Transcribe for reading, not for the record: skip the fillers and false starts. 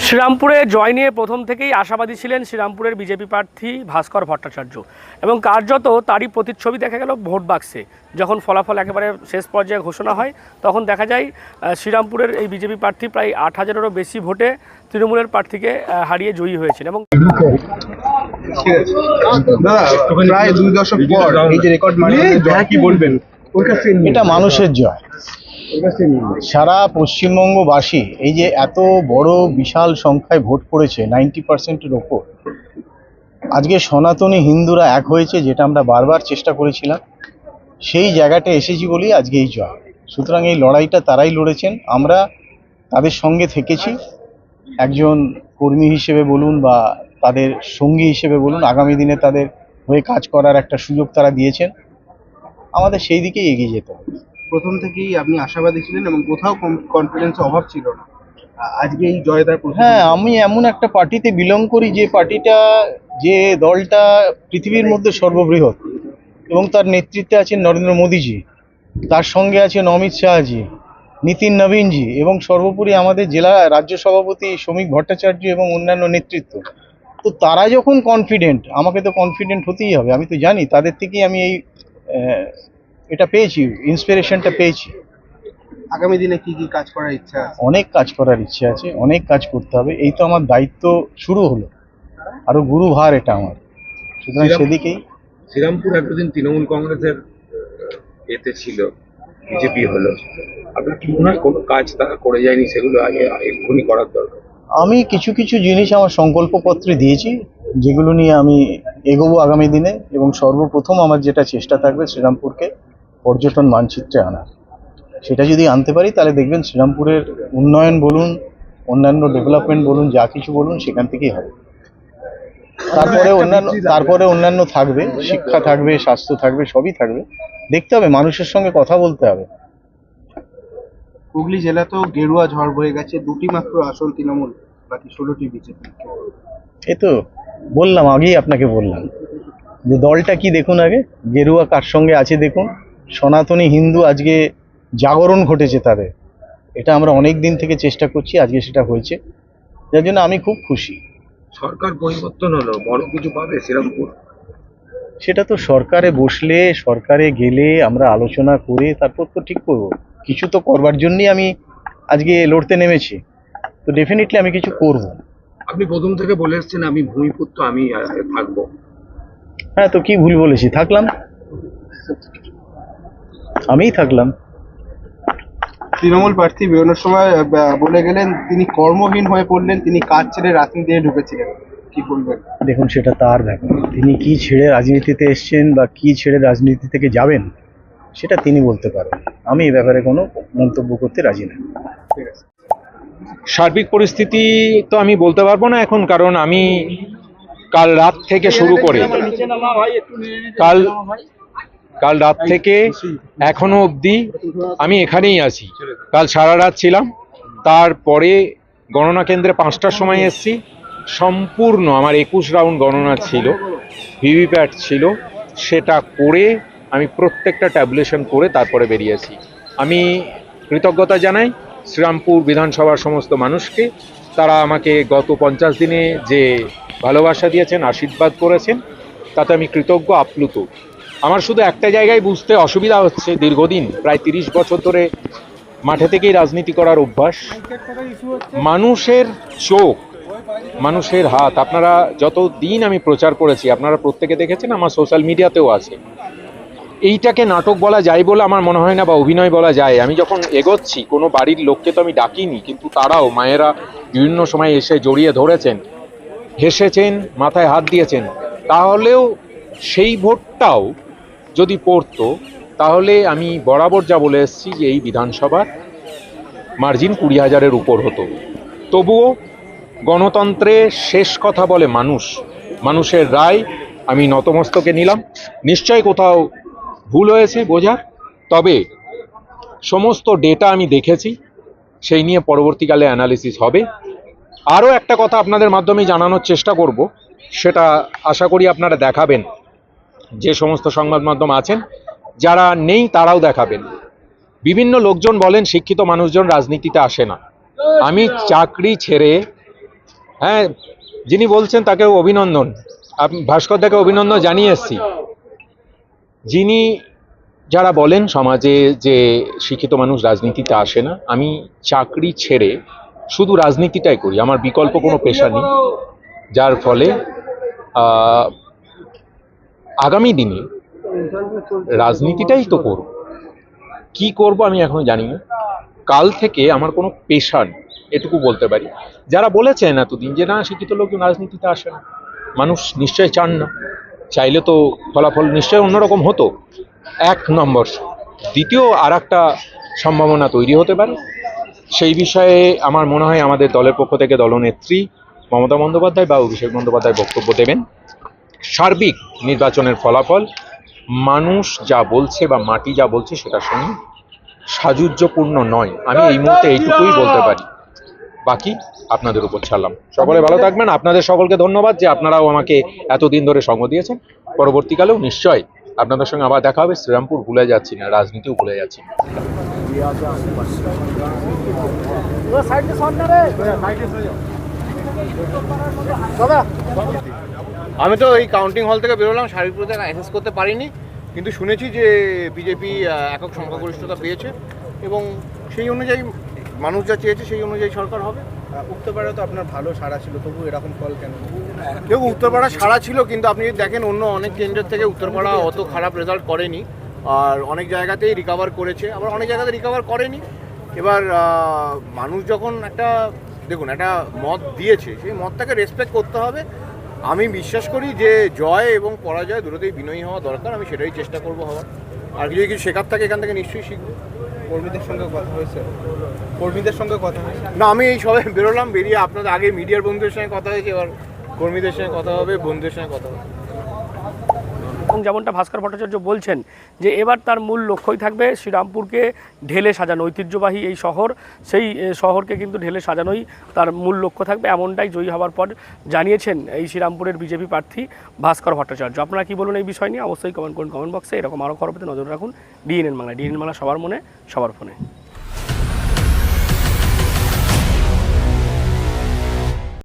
শ্রীরামপুরে জয় নিয়ে প্রথম থেকেই আশাবাদী ছিলেন শ্রীরামপুরের বিজেপি প্রার্থী ভাস্কর ভট্টাচার্য এবং কার্যত তারই প্রতিচ্ছবি দেখা গেল ভোট বাক্সে। যখন ফলাফল একেবারে শেষ পর্যায়ে ঘোষণা হয় তখন দেখা যায় শ্রীরামপুরের এই বিজেপি প্রার্থী প্রায় 8,000-এরও বেশি ভোটে তৃণমূলের প্রার্থীকে হারিয়ে জয়ী হয়েছেন। এবং প্রায় 2 দশক পর এই যে রেকর্ড মানে কি বলবেন? এটা মানুষের জয়। সারা পশ্চিমবঙ্গবাসী এই যে এত বড় বিশাল সংখ্যায় ভোট পড়েছে 90%-এর ওপর, আজকে সনাতনী হিন্দুরা এক হয়েছে, যেটা আমরা বারবার চেষ্টা করেছিলাম, সেই জায়গাটা এসেছি বলেই আজকে এই জয়। সুতরাং এই লড়াইটা তারাই লড়েছেন, আমরা তাদের সঙ্গে থেকেছি। একজন কর্মী হিসেবে বলুন বা তাদের সঙ্গী হিসেবে বলুন, আগামী দিনে তাদের হয়ে কাজ করার একটা সুযোগ তারা দিয়েছেন, আমাদের সেই দিকেই এগিয়ে যেতে হবে। প্রথম থেকেই আপনি আশাবাদী ছিলেন এবং কোথাও কনফিডেন্সের অভাব ছিল না। আজকে এই জয় তার হ্যাঁ, আমি এমন একটা পার্টিতে বিলং করি যে পার্টিটা, যে দলটা পৃথিবীর মধ্যে সর্ববৃহৎ এবং তার নেতৃত্বে আছেন নরেন্দ্র মোদীজি, তার সঙ্গে আছেন অমিত শাহজি, নীতিন নবীনজি এবং সর্বোপরি আমাদের জেলা রাজ্য সভাপতি শ্রমিক ভট্টাচার্য এবং অন্যান্য নেতৃত্ব। তো তারা যখন কনফিডেন্ট, আমাকে তো কনফিডেন্ট হতেই হবে। আমি তো জানি তাদের থেকেই আমি এই এটা পেয়েছি, ইন্সপিরেশনটা পেয়েছি। আগামী দিনে কি কি কাজ করার ইচ্ছা আছে? অনেক কাজ করার ইচ্ছে আছে, অনেক কাজ করতে হবে। এই তো আমার দায়িত্ব শুরু হলো, আরো গুরুভার এটা আমার। সুতরাং সেদিকেই। শ্রীরামপুর এতদিন তৃণমূল কংগ্রেসের এতে ছিল, বিজেপি হলো, আপনার কি মনে হয় কোনো কাজ তারা করে যায়নি, সেগুলো আগে এক্ষুনি করার দরকার? আমি কিছু কিছু জিনিস আমার সংকল্পপত্রে দিয়েছি, যেগুলো নিয়ে আমি এগোবো আগামী দিনে। এবং সর্বপ্রথম আমার যেটা চেষ্টা থাকবে শ্রীরামপুরকে পর্যটন মানচিত্রে আনা। সেটা যদি আনতে পারি তাহলে দেখবেন শ্রীরামপুরের উন্নয়ন বলুন, অন্যান্য ডেভেলপমেন্ট বলুন, যা কিছু বলুন সেখান থেকেই হবে। তারপরে অন্যান্য থাকবে, শিক্ষা থাকবে, স্বাস্থ্য থাকবে, সবই থাকবে। দেখতে হবে, মানুষের সঙ্গে কথা বলতে হবে। হুগলি জেলাতেও গেরুয়া ঝড় বয়ে গেছে, 2টি মাত্র আসন তৃণমূল, বাকি 16টি বিজেপি। এ তো বললাম, আগেই আপনাকে বললাম যে দলটা কি দেখুন আগে, গেরুয়া কার সঙ্গে আছে দেখুন। সনাতনী হিন্দু আজকে জাগরণ ঘটেছে তাদের, এটা আমরা অনেক দিন থেকে চেষ্টা করছি, আজকে সেটা হয়েছে, যার জন্য আমি খুব খুশি। সরকার পরিবর্তন হলো, বড় কিছু পাবে শ্রীরামপুর? সেটা তো সরকারে বসলে, সরকারে গেলে আমরা আলোচনা করে তারপর তো ঠিক করব। কিছু তো করবার জন্যই আমি আজকে লড়তে নেমেছি, তো ডেফিনেটলি আমি কিছু করব। আপনি প্রথম থেকে বলে এসছেন আমি ভূমিপুত্র, আমি থাকবো। হ্যাঁ, তো কি ভুল বলেছি? থাকলাম, আমিই থাকলাম। তৃণমূল প্রার্থী বেরোনোর সময় বলে গেলেন তিনি কর্মহীন হয়ে পড়লেন, তিনি কাজ ছেড়ে রাজনীতিতে ঢুকেছিলেন, কি বলবেন? দেখুন, সেটা তার ব্যাপার। তিনি কি ছেড়ে রাজনীতিতে এসছেন বা কি ছেড়ে রাজনীতি থেকে যাবেন, সেটা তিনি বলতে পারেন। আমি এই ব্যাপারে কোনো মন্তব্য করতে রাজি না। ঠিক আছে। সার্বিক পরিস্থিতি তো আমি বলতে পারবো না এখন, কারণ আমি কাল রাত থেকে শুরু করে কাল রাত থেকে এখনো অবধি আমি এখানেই আছি। কাল সারা রাত ছিলাম, তারপরে গণনা কেন্দ্রে 5টার সময় এসেছি। সম্পূর্ণ আমার 21 রাউন্ড গণনা ছিল, ভিভিপ্যাট ছিল, সেটা করে আমি প্রত্যেকটা ট্যাবুলেশন করে তারপরে বেরিয়েছি। আমি কৃতজ্ঞতা জানাই শ্রীরামপুর বিধানসভার সমস্ত মানুষকে। তারা আমাকে গত 50 দিনে যে ভালোবাসা দিয়েছেন, আশীর্বাদ করেছেন, তাতে আমি কৃতজ্ঞ, আপ্লুত। আমার শুধু একটা জায়গায় বুঝতে অসুবিধা হচ্ছে, দীর্ঘদিন প্রায় 30 বছর ধরে মাঠে থেকেই রাজনীতি করার অভ্যাস। মানুষের চোখ, মানুষের হাত, আপনারা যত দিন আমি প্রচার করেছি আপনারা প্রত্যেকে দেখেছেন, আমার সোশ্যাল মিডিয়াতেও আছে। এইটাকে নাটক বলা যায় বলে আমার মনে হয় না, বা অভিনয় বলা যায়। আমি যখন এগোচ্ছি, কোনো বাড়ির লোককে তো আমি ডাকিনি, কিন্তু তারাও, মায়েরা বিভিন্ন সময় এসে জড়িয়ে ধরেছেন, হেসেছেন, মাথায় হাত দিয়েছেন। তাহলেও সেই ভোটটাও যদি পড়তো, তাহলে আমি বরাবর যা বলে এসেছি যে এই বিধানসভার মার্জিন 20,000-এর উপর হতো। তবুও গণতন্ত্রে শেষ কথা বলে মানুষ, মানুষের রায় আমি নতমস্তকে নিলাম। নিশ্চয় কোথাও ভুল হয়েছে বোঝার, তবে সমস্ত ডেটা আমি দেখেছি, সেই নিয়ে পরবর্তীকালে অ্যানালিসিস হবে। আরও একটা কথা আপনাদের মাধ্যমে জানানোর চেষ্টা করব, সেটা আশা করি আপনারা দেখাবেন, যে সমস্ত সংবাদ মাধ্যম আছেন, যারা নেই তারাও দেখাবেন। বিভিন্ন লোকজন বলেন শিক্ষিত মানুষজন রাজনীতিতে আসে না। আমি চাকরি ছেড়ে হ্যাঁ, যিনি বলছেন তাকেও অভিনন্দন, ভাস্কর দাকে অভিনন্দন জানিয়ে এসছি। যিনি যারা বলেন সমাজে যে শিক্ষিত মানুষ রাজনীতিতে আসে না, আমি চাকরি ছেড়ে শুধু রাজনীতিটাই করি, আমার বিকল্প কোনো পেশা নেই, যার ফলে আগামী দিনে রাজনীতিটাই তো করব। কি করব আমি এখনো জানি না। কাল থেকে আমার কোনো পেশা নেই, এটুকু বলতে পারি। যারা বলেছেন এতদিন যে না শিক্ষিত লোকজন রাজনীতিতে আসে না, মানুষ নিশ্চয় চান না, চাইলে তো ফলাফল নিশ্চয় অন্যরকম হতো, এক নম্বর। দ্বিতীয় আর একটা সম্ভাবনা তৈরি হতে পারে, সেই বিষয়ে আমার মনে হয় আমাদের দলের পক্ষ থেকে দলনেত্রী মমতা বন্দ্যোপাধ্যায় বা অভিষেক বন্দ্যোপাধ্যায় বক্তব্য দেবেন। সার্বিক নির্বাচনের ফলাফল মানুষ যা বলছে বা মাটি যা বলছে সেটা শুনি সাজুজ্যপূর্ণ নয়, আমি এই মুহূর্তে এইটুকুই বলতে পারি। বাকি আপনাদের উপর ছাড়লাম। সকলে ভালো থাকবেন। আপনাদের সকলকে ধন্যবাদ যে আপনারাও আমাকে এতদিন ধরে সঙ্গ দিয়েছেন। পরবর্তীকালেও নিশ্চয়ই আপনাদের সঙ্গে আবার দেখা হবে। শ্রীরামপুর ভুলে যাচ্ছি না, রাজনীতিও ভুলে যাচ্ছি না। আমি তো এই কাউন্টিং হল থেকে বেরোলাম, শারীরিক অ্যাসেস করতে পারিনি, কিন্তু শুনেছি যে বিজেপি একক সংখ্যাগরিষ্ঠতা পেয়েছে এবং সেই অনুযায়ী মানুষ যা চেয়েছে সেই অনুযায়ী সরকার হবে। উত্তরপাড়া তো আপনার ভালো সাড়া ছিল, তবু এরকম ফল কেন? দেখুন, উত্তরপাড়া সাড়া ছিল, কিন্তু আপনি যদি দেখেন অন্য অনেক কেন্দ্রের থেকে উত্তরপাড়া অত খারাপ রেজাল্ট করেনি, আর অনেক জায়গাতেই রিকভার করেছে, আবার অনেক জায়গাতে রিকভার করেনি। এবার মানুষ যখন একটা মত দিয়েছে, সেই মতটাকে রেসপেক্ট করতে হবে। আমি বিশ্বাস করি যে জয় এবং পরাজয় দুটোতেই বিনয়ী হওয়া দরকার, আমি সেটাই চেষ্টা করবো হওয়ার। আর যদি কিছু শেখার থাকে এখান থেকে নিশ্চয়ই শিখবো। কর্মীদের সঙ্গে কথা হয়েছে? না, আমি এই সবাই বেরোলাম, বেরিয়ে আপনাদের আগে মিডিয়ার বন্ধুদের সঙ্গে কথা হয়েছে, এবার কর্মীদের সঙ্গে কথা হবে, বন্ধুদের সঙ্গে কথা হবে। এবং যেমনটা ভাস্কর ভট্টাচার্য বলছেন যে এবার তার মূল লক্ষ্যই থাকবে শ্রীরামপুরকে ঢেলে সাজানো, ঐতিহ্যবাহী এই শহর, সেই শহরকে কিন্তু ঢেলে সাজানোই তার মূল লক্ষ্য থাকবে, এমনটাই জয়ী হওয়ার পর জানিয়েছেন এই শ্রীরামপুরের বিজেপি প্রার্থী ভাস্কর ভট্টাচার্য। আপনারা কি বলুন এই বিষয় নিয়ে? অবশ্যই কমেন্ট করুন কমেন্ট বক্সে। এরকম আরও খবর পেতে নজর রাখুন ডিএনএন বাংলা। ডিএনএন বাংলা সবার মনে, সবার ফোনে।